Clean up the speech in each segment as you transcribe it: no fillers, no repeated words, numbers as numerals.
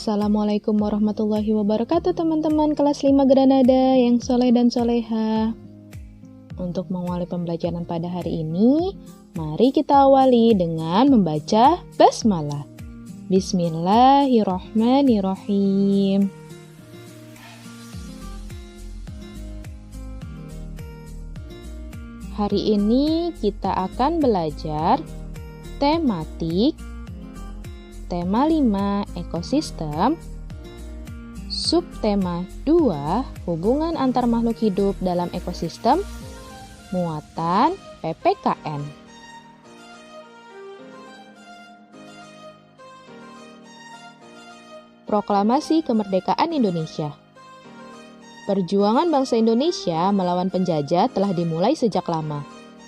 Assalamualaikum warahmatullahi wabarakatuh teman-teman kelas 5 Granada yang soleh dan soleha. Untuk mengawali pembelajaran pada hari ini, mari kita awali dengan membaca basmalah. Bismillahirrahmanirrahim. Hari ini kita akan belajar tematik tema 5, ekosistem. Subtema 2, hubungan antar makhluk hidup dalam ekosistem. Muatan PPKN. Proklamasi Kemerdekaan Indonesia. Perjuangan bangsa Indonesia melawan penjajah telah dimulai sejak lama.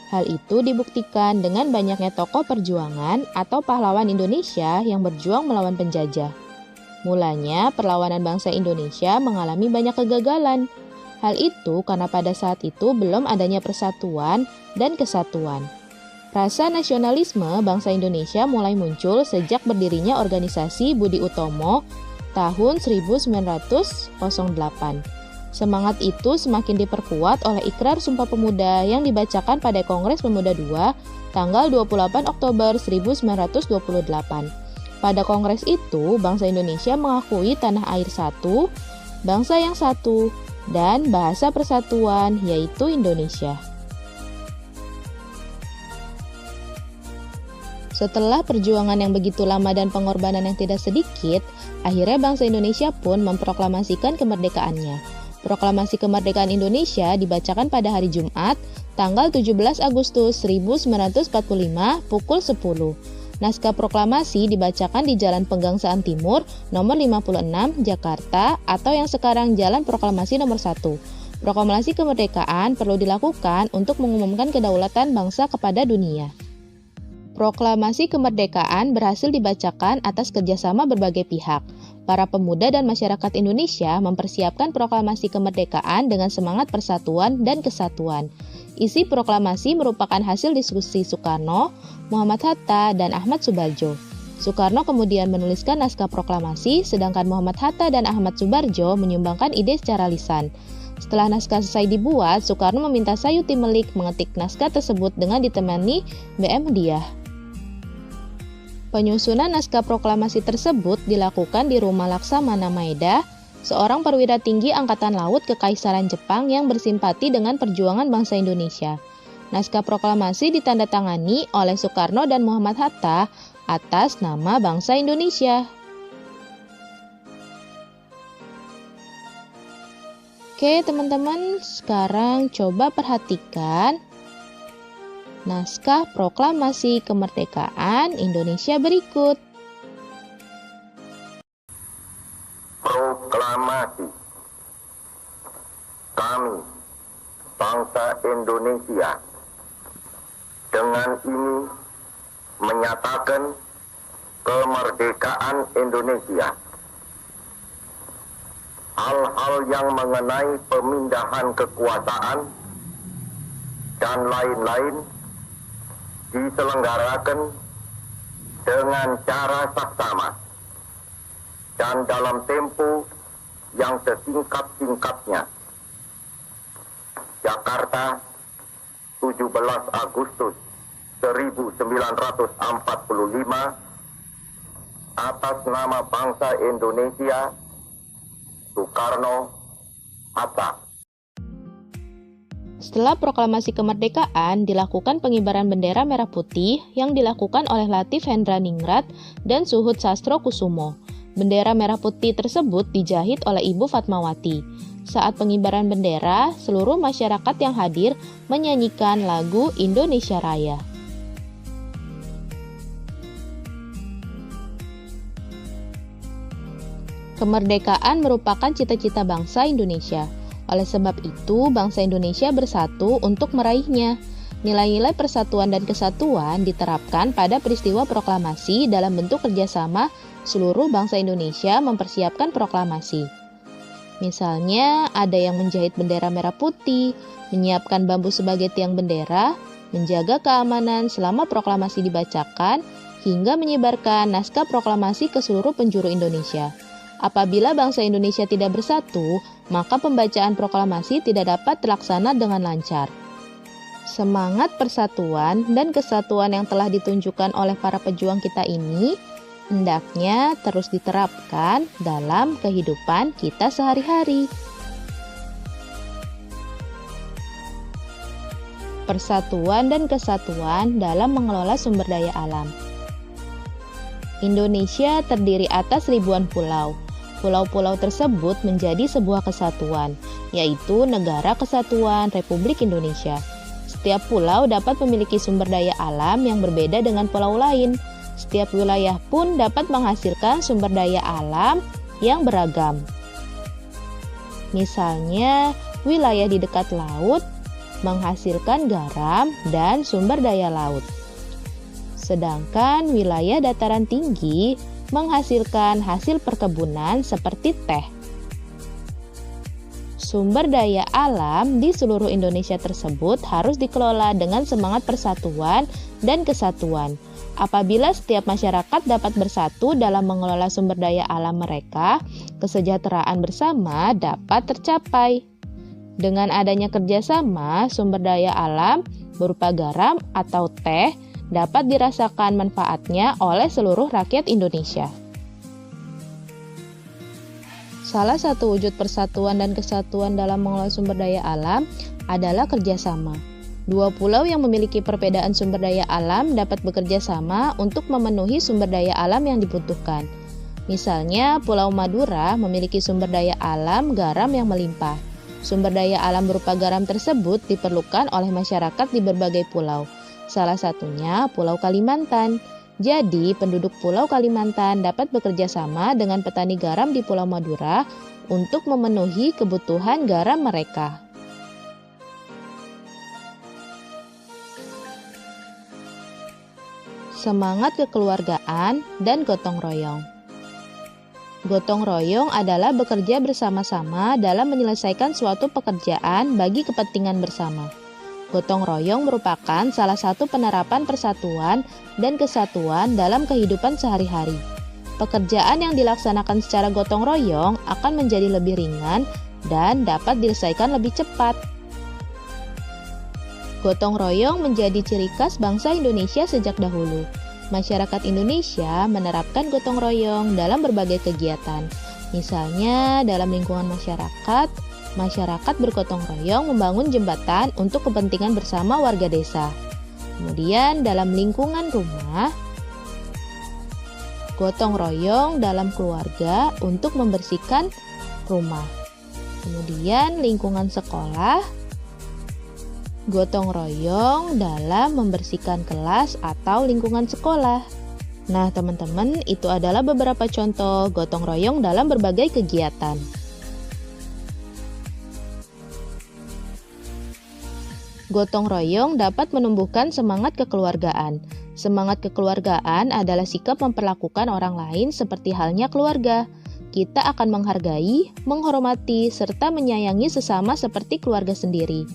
Hal itu dibuktikan dengan banyaknya tokoh perjuangan atau pahlawan Indonesia yang berjuang melawan penjajah. Mulanya, perlawanan bangsa Indonesia mengalami banyak kegagalan. Hal itu karena pada saat itu belum adanya persatuan dan kesatuan. Rasa nasionalisme bangsa Indonesia mulai muncul sejak berdirinya organisasi Budi Utomo tahun 1908. Semangat itu semakin diperkuat oleh Ikrar Sumpah Pemuda yang dibacakan pada Kongres Pemuda II tanggal 28 Oktober 1928. Pada kongres itu, bangsa Indonesia mengakui tanah air satu, bangsa yang satu, dan bahasa persatuan yaitu Indonesia. Setelah perjuangan yang begitu lama dan pengorbanan yang tidak sedikit, akhirnya bangsa Indonesia pun memproklamasikan kemerdekaannya. Proklamasi Kemerdekaan Indonesia dibacakan pada hari Jumat, tanggal 17 Agustus 1945 pukul 10. Naskah proklamasi dibacakan di Jalan Pegangsaan Timur, nomor 56, Jakarta, atau yang sekarang Jalan Proklamasi nomor 1. Proklamasi kemerdekaan perlu dilakukan untuk mengumumkan kedaulatan bangsa kepada dunia. Proklamasi kemerdekaan berhasil dibacakan atas kerjasama berbagai pihak. Para pemuda dan masyarakat Indonesia mempersiapkan proklamasi kemerdekaan dengan semangat persatuan dan kesatuan. Isi proklamasi merupakan hasil diskusi Soekarno, Muhammad Hatta, dan Ahmad Subarjo. Soekarno kemudian menuliskan naskah proklamasi, sedangkan Muhammad Hatta dan Ahmad Subarjo menyumbangkan ide secara lisan. Setelah naskah selesai dibuat, Soekarno meminta Sayuti Melik mengetik naskah tersebut dengan ditemani BM Diah. Penyusunan naskah proklamasi tersebut dilakukan di Rumah Laksamana Maeda, seorang perwira tinggi Angkatan Laut Kekaisaran Jepang yang bersimpati dengan perjuangan bangsa Indonesia. Naskah proklamasi ditandatangani oleh Soekarno dan Muhammad Hatta atas nama bangsa Indonesia. Oke teman-teman, sekarang coba perhatikan naskah proklamasi kemerdekaan Indonesia berikut. Proklamasi. Kami, bangsa Indonesia, dengan ini menyatakan kemerdekaan Indonesia. Hal-hal yang mengenai pemindahan kekuasaan dan lain-lain diselenggarakan dengan cara saksama dan dalam tempo yang sesingkat-singkatnya. Jakarta, 17 Agustus 1945, atas nama bangsa Indonesia, Soekarno, Hatta. Setelah proklamasi kemerdekaan, dilakukan pengibaran bendera merah putih yang dilakukan oleh Latif Hendraningrat dan Suhud Sastrokusumo. Bendera merah putih tersebut dijahit oleh Ibu Fatmawati. Saat pengibaran bendera, seluruh masyarakat yang hadir menyanyikan lagu Indonesia Raya. Kemerdekaan merupakan cita-cita bangsa Indonesia. Oleh sebab itu, bangsa Indonesia bersatu untuk meraihnya. Nilai-nilai persatuan dan kesatuan diterapkan pada peristiwa proklamasi dalam bentuk kerjasama seluruh bangsa Indonesia mempersiapkan proklamasi. Misalnya, ada yang menjahit bendera merah putih, menyiapkan bambu sebagai tiang bendera, menjaga keamanan selama proklamasi dibacakan, hingga menyebarkan naskah proklamasi ke seluruh penjuru Indonesia. Apabila bangsa Indonesia tidak bersatu, maka pembacaan proklamasi tidak dapat terlaksana dengan lancar. Semangat persatuan dan kesatuan yang telah ditunjukkan oleh para pejuang kita ini hendaknya terus diterapkan dalam kehidupan kita sehari-hari. Persatuan dan kesatuan dalam mengelola sumber daya alam. Indonesia terdiri atas ribuan pulau. Pulau-pulau tersebut menjadi sebuah kesatuan, yaitu Negara Kesatuan Republik Indonesia. Setiap pulau dapat memiliki sumber daya alam yang berbeda dengan pulau lain. Setiap wilayah pun dapat menghasilkan sumber daya alam yang beragam. Misalnya, wilayah di dekat laut menghasilkan garam dan sumber daya laut. Sedangkan wilayah dataran tinggi menghasilkan hasil perkebunan seperti teh. Sumber daya alam di seluruh Indonesia tersebut harus dikelola dengan semangat persatuan dan kesatuan. Apabila setiap masyarakat dapat bersatu dalam mengelola sumber daya alam mereka, kesejahteraan bersama dapat tercapai. Dengan adanya kerjasama, sumber daya alam berupa garam atau teh dapat dirasakan manfaatnya oleh seluruh rakyat Indonesia. Salah satu wujud persatuan dan kesatuan dalam mengelola sumber daya alam adalah kerjasama. Dua pulau yang memiliki perbedaan sumber daya alam dapat bekerja sama untuk memenuhi sumber daya alam yang dibutuhkan. Misalnya, Pulau Madura memiliki sumber daya alam garam yang melimpah. Sumber daya alam berupa garam tersebut diperlukan oleh masyarakat di berbagai pulau. Salah satunya Pulau Kalimantan. Jadi, penduduk Pulau Kalimantan dapat bekerja sama dengan petani garam di Pulau Madura untuk memenuhi kebutuhan garam mereka. Semangat kekeluargaan dan gotong royong. Gotong royong adalah bekerja bersama-sama dalam menyelesaikan suatu pekerjaan bagi kepentingan bersama. Gotong royong merupakan salah satu penerapan persatuan dan kesatuan dalam kehidupan sehari-hari. Pekerjaan yang dilaksanakan secara gotong royong akan menjadi lebih ringan dan dapat diselesaikan lebih cepat. Gotong royong menjadi ciri khas bangsa Indonesia sejak dahulu. Masyarakat Indonesia menerapkan gotong royong dalam berbagai kegiatan. Misalnya, dalam lingkungan masyarakat bergotong royong membangun jembatan untuk kepentingan bersama warga desa. Kemudian, dalam lingkungan rumah, gotong royong dalam keluarga untuk membersihkan rumah. Kemudian, lingkungan sekolah, gotong royong dalam membersihkan kelas atau lingkungan sekolah. Nah, teman-teman, itu adalah beberapa contoh gotong royong dalam berbagai kegiatan. Gotong royong dapat menumbuhkan semangat kekeluargaan. Semangat kekeluargaan adalah sikap memperlakukan orang lain seperti halnya keluarga. Kita akan menghargai, menghormati, serta menyayangi sesama seperti keluarga sendiri.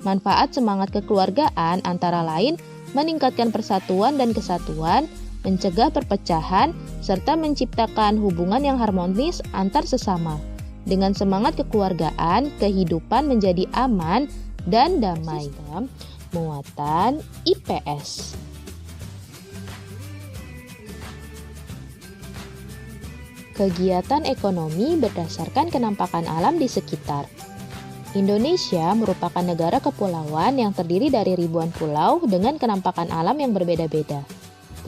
Manfaat semangat kekeluargaan antara lain meningkatkan persatuan dan kesatuan, mencegah perpecahan, serta menciptakan hubungan yang harmonis antar sesama. Dengan semangat kekeluargaan, kehidupan menjadi aman dan damai. Muatan IPS. Kegiatan ekonomi berdasarkan kenampakan alam di sekitar. Indonesia merupakan negara kepulauan yang terdiri dari ribuan pulau dengan kenampakan alam yang berbeda-beda.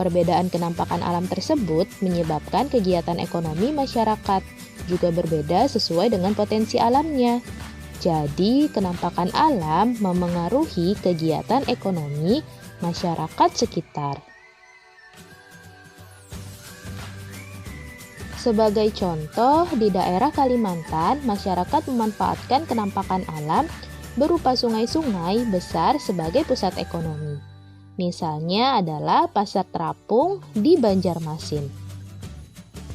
Perbedaan kenampakan alam tersebut menyebabkan kegiatan ekonomi masyarakat juga berbeda sesuai dengan potensi alamnya. Jadi, kenampakan alam memengaruhi kegiatan ekonomi masyarakat sekitar. Sebagai contoh, di daerah Kalimantan, masyarakat memanfaatkan kenampakan alam berupa sungai-sungai besar sebagai pusat ekonomi. Misalnya adalah Pasar Terapung di Banjarmasin.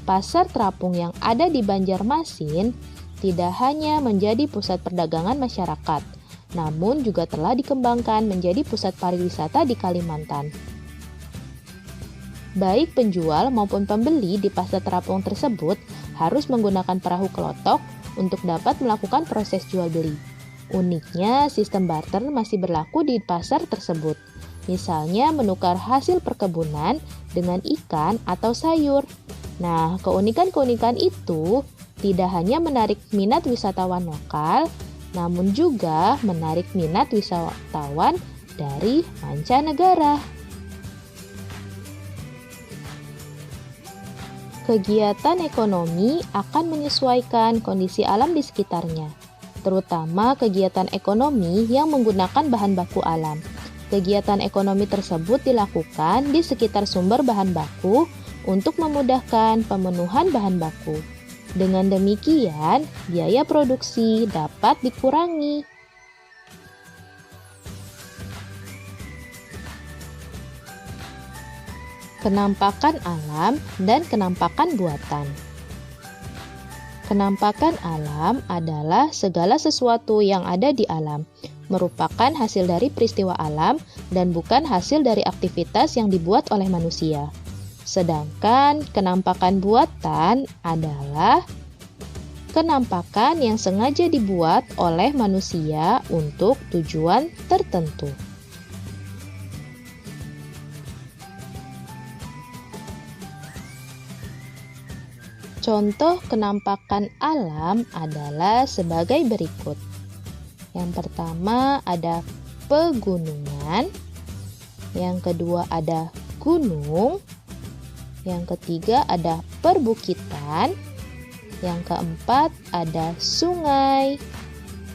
Pasar terapung yang ada di Banjarmasin tidak hanya menjadi pusat perdagangan masyarakat, namun juga telah dikembangkan menjadi pusat pariwisata di Kalimantan. Baik penjual maupun pembeli di pasar terapung tersebut harus menggunakan perahu kelotok untuk dapat melakukan proses jual beli. Uniknya, sistem barter masih berlaku di pasar tersebut. Misalnya menukar hasil perkebunan dengan ikan atau sayur. Nah, keunikan-keunikan itu tidak hanya menarik minat wisatawan lokal, namun juga menarik minat wisatawan dari mancanegara. Kegiatan ekonomi akan menyesuaikan kondisi alam di sekitarnya, terutama kegiatan ekonomi yang menggunakan bahan baku alam. Kegiatan ekonomi tersebut dilakukan di sekitar sumber bahan baku untuk memudahkan pemenuhan bahan baku. Dengan demikian, biaya produksi dapat dikurangi. Kenampakan alam dan kenampakan buatan. Kenampakan alam adalah segala sesuatu yang ada di alam, merupakan hasil dari peristiwa alam dan bukan hasil dari aktivitas yang dibuat oleh manusia. Sedangkan kenampakan buatan adalah kenampakan yang sengaja dibuat oleh manusia untuk tujuan tertentu. Contoh kenampakan alam adalah sebagai berikut. Yang pertama ada pegunungan, yang kedua ada gunung, yang ketiga ada perbukitan, yang keempat ada sungai,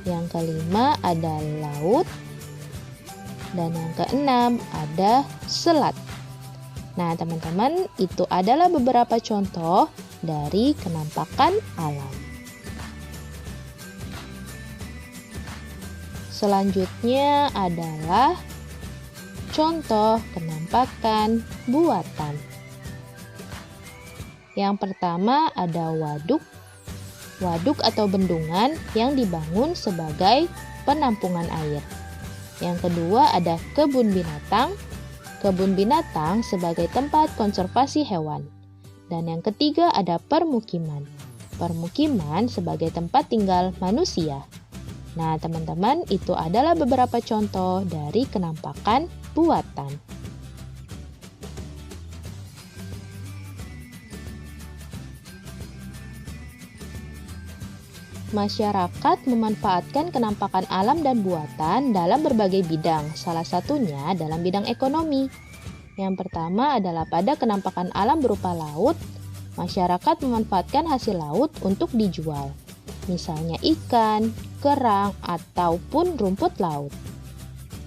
yang kelima ada laut, dan yang keenam ada selat. Nah, teman-teman, itu adalah beberapa contoh dari kenampakan alam. Selanjutnya adalah contoh kenampakan buatan. Yang pertama ada waduk. Waduk atau bendungan yang dibangun sebagai penampungan air. Yang kedua ada kebun binatang. Kebun binatang sebagai tempat konservasi hewan. Dan yang ketiga ada permukiman. Permukiman sebagai tempat tinggal manusia. Nah, teman-teman, itu adalah beberapa contoh dari kenampakan buatan. Masyarakat memanfaatkan kenampakan alam dan buatan dalam berbagai bidang, salah satunya dalam bidang ekonomi. Yang pertama adalah pada kenampakan alam berupa laut, masyarakat memanfaatkan hasil laut untuk dijual, misalnya ikan, kerang, ataupun rumput laut.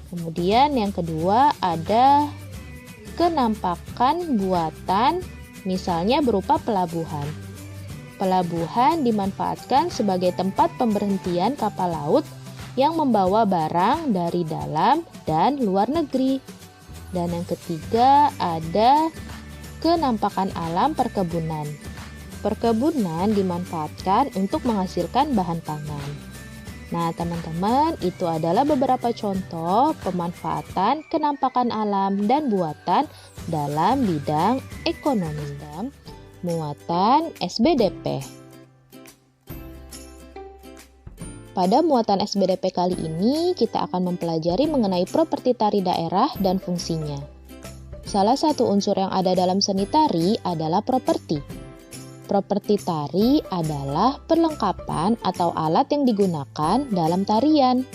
Kemudian yang kedua ada kenampakan buatan, misalnya berupa pelabuhan. Pelabuhan dimanfaatkan sebagai tempat pemberhentian kapal laut yang membawa barang dari dalam dan luar negeri. Dan yang ketiga ada kenampakan alam perkebunan. Perkebunan dimanfaatkan untuk menghasilkan bahan pangan. Nah, teman-teman, itu adalah beberapa contoh pemanfaatan kenampakan alam dan buatan dalam bidang ekonomi. Muatan SBDP. Pada muatan SBDP kali ini, kita akan mempelajari mengenai properti tari daerah dan fungsinya. Salah satu unsur yang ada dalam seni tari adalah properti. Properti tari adalah perlengkapan atau alat yang digunakan dalam tarian.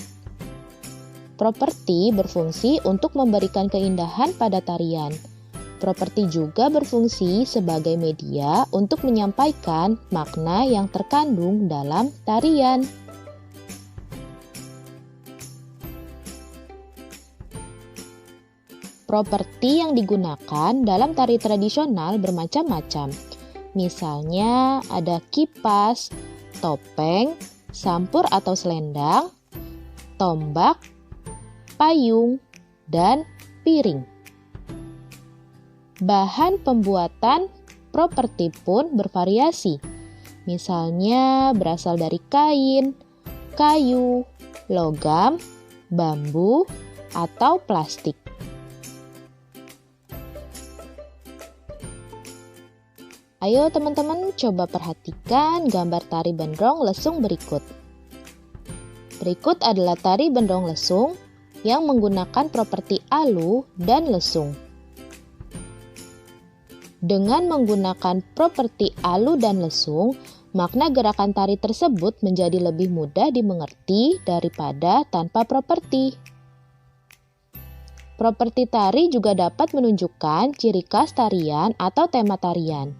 Properti berfungsi untuk memberikan keindahan pada tarian. Properti juga berfungsi sebagai media untuk menyampaikan makna yang terkandung dalam tarian. Properti yang digunakan dalam tari tradisional bermacam-macam. Misalnya ada kipas, topeng, sampur atau selendang, tombak, payung, dan piring. Bahan pembuatan properti pun bervariasi. Misalnya berasal dari kain, kayu, logam, bambu, atau plastik. Ayo teman-teman coba perhatikan gambar tari bendrong lesung berikut. Berikut adalah tari bendrong lesung yang menggunakan properti alu dan lesung. Dengan menggunakan properti alu dan lesung, makna gerakan tari tersebut menjadi lebih mudah dimengerti daripada tanpa properti. Properti tari juga dapat menunjukkan ciri khas tarian atau tema tarian.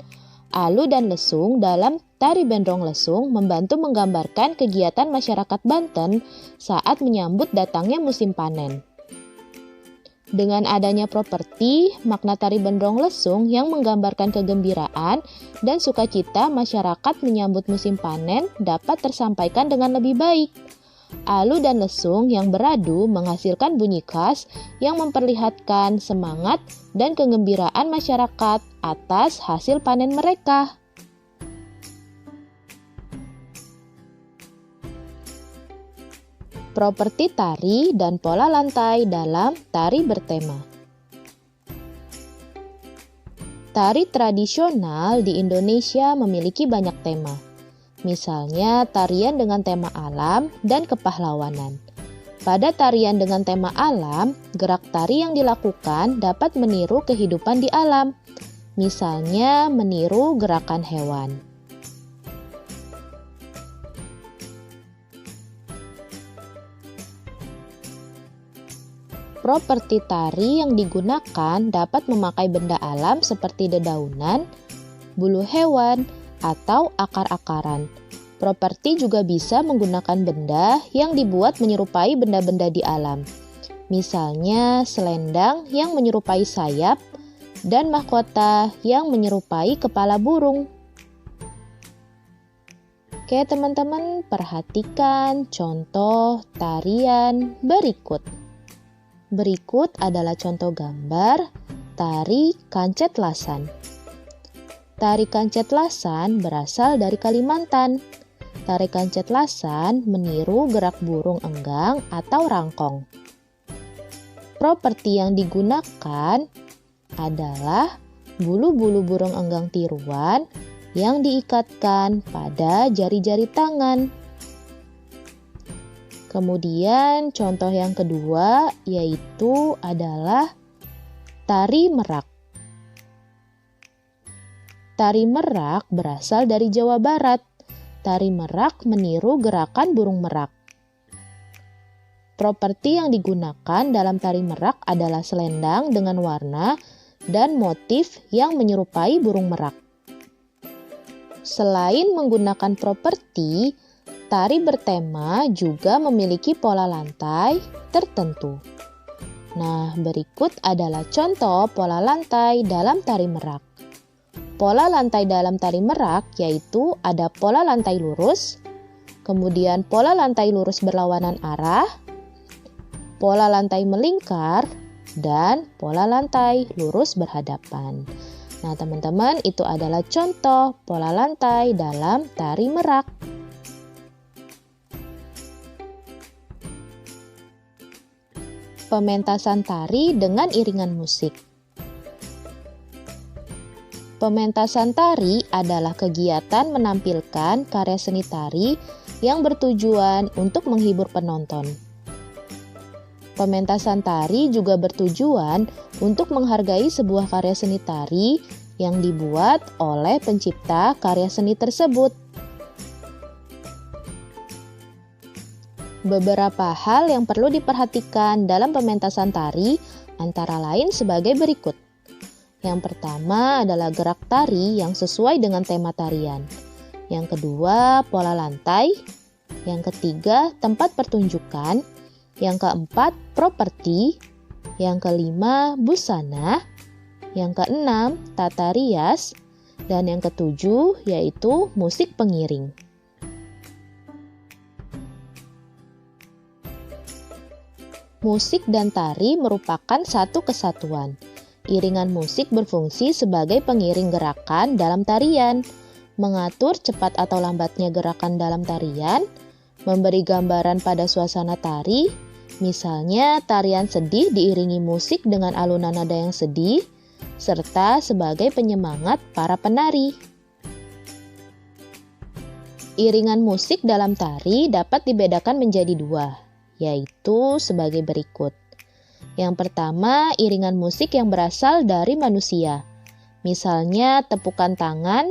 Alu dan lesung dalam tari bendrong lesung membantu menggambarkan kegiatan masyarakat Banten saat menyambut datangnya musim panen. Dengan adanya properti, makna tari bendrong lesung yang menggambarkan kegembiraan dan sukacita masyarakat menyambut musim panen dapat tersampaikan dengan lebih baik. Alu dan lesung yang beradu menghasilkan bunyi khas yang memperlihatkan semangat dan kegembiraan masyarakat atas hasil panen mereka. Properti tari dan pola lantai dalam tari bertema. Tari tradisional di Indonesia memiliki banyak tema. Misalnya tarian dengan tema alam dan kepahlawanan. Pada tarian dengan tema alam, gerak tari yang dilakukan dapat meniru kehidupan di alam. Misalnya meniru gerakan hewan. Properti tari yang digunakan dapat memakai benda alam seperti dedaunan, bulu hewan, atau akar-akaran. Properti juga bisa menggunakan benda yang dibuat menyerupai benda-benda di alam. Misalnya selendang yang menyerupai sayap dan mahkota yang menyerupai kepala burung. Oke teman-teman, perhatikan contoh tarian berikut. Berikut adalah contoh gambar tari kancet lasan. Tari kancet lasan berasal dari Kalimantan. Tari kancet lasan meniru gerak burung enggang atau rangkong. Properti yang digunakan adalah bulu-bulu burung enggang tiruan yang diikatkan pada jari-jari tangan. Kemudian contoh yang kedua yaitu adalah tari merak. Tari merak berasal dari Jawa Barat. Tari merak meniru gerakan burung merak. Properti yang digunakan dalam tari merak adalah selendang dengan warna dan motif yang menyerupai burung merak. Selain menggunakan properti, tari bertema juga memiliki pola lantai tertentu. Nah, berikut adalah contoh pola lantai dalam tari merak. Pola lantai dalam tari merak yaitu ada pola lantai lurus, kemudian pola lantai lurus berlawanan arah, pola lantai melingkar, dan pola lantai lurus berhadapan. Nah, teman-teman, itu adalah contoh pola lantai dalam tari merak. Pementasan tari dengan iringan musik. Pementasan tari adalah kegiatan menampilkan karya seni tari yang bertujuan untuk menghibur penonton. Pementasan tari juga bertujuan untuk menghargai sebuah karya seni tari yang dibuat oleh pencipta karya seni tersebut. Beberapa hal yang perlu diperhatikan dalam pementasan tari antara lain sebagai berikut. Yang pertama adalah gerak tari yang sesuai dengan tema tarian. Yang kedua, pola lantai. Yang ketiga, tempat pertunjukan. Yang keempat, properti. Yang kelima, busana. Yang keenam, tata rias. Dan yang ketujuh, yaitu musik pengiring. Musik dan tari merupakan satu kesatuan. Iringan musik berfungsi sebagai pengiring gerakan dalam tarian, mengatur cepat atau lambatnya gerakan dalam tarian, memberi gambaran pada suasana tari, misalnya tarian sedih diiringi musik dengan alunan nada yang sedih, serta sebagai penyemangat para penari. Iringan musik dalam tari dapat dibedakan menjadi dua, yaitu sebagai berikut. Yang pertama, iringan musik yang berasal dari manusia. Misalnya tepukan tangan,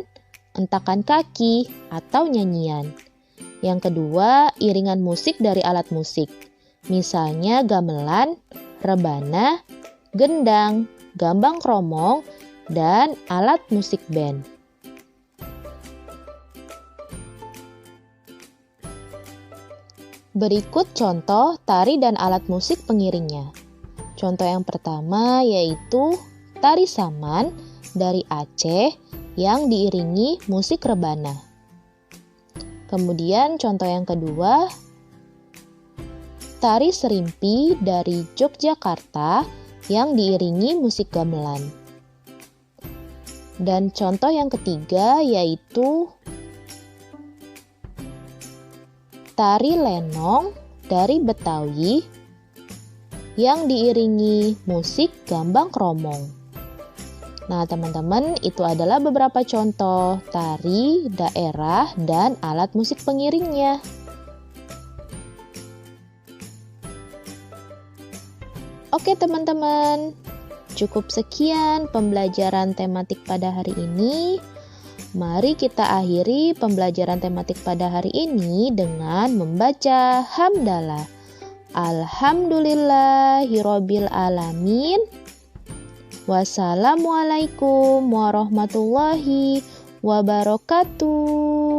hentakan kaki, atau nyanyian. Yang kedua, iringan musik dari alat musik. Misalnya gamelan, rebana, gendang, gambang kromong, dan alat musik band. Berikut contoh tari dan alat musik pengiringnya. Contoh yang pertama yaitu tari saman dari Aceh yang diiringi musik rebana. Kemudian contoh yang kedua, tari serimpi dari Yogyakarta yang diiringi musik gamelan. Dan contoh yang ketiga yaitu tari lenong dari Betawi yang diiringi musik gambang kromong. Nah, teman-teman, itu adalah beberapa contoh tari, daerah, dan alat musik pengiringnya. Oke, teman-teman, cukup sekian pembelajaran tematik pada hari ini. Mari kita akhiri pembelajaran tematik pada hari ini dengan membaca hamdalah. Alhamdulillahirabbil alamin. Wassalamualaikum warahmatullahi wabarakatuh.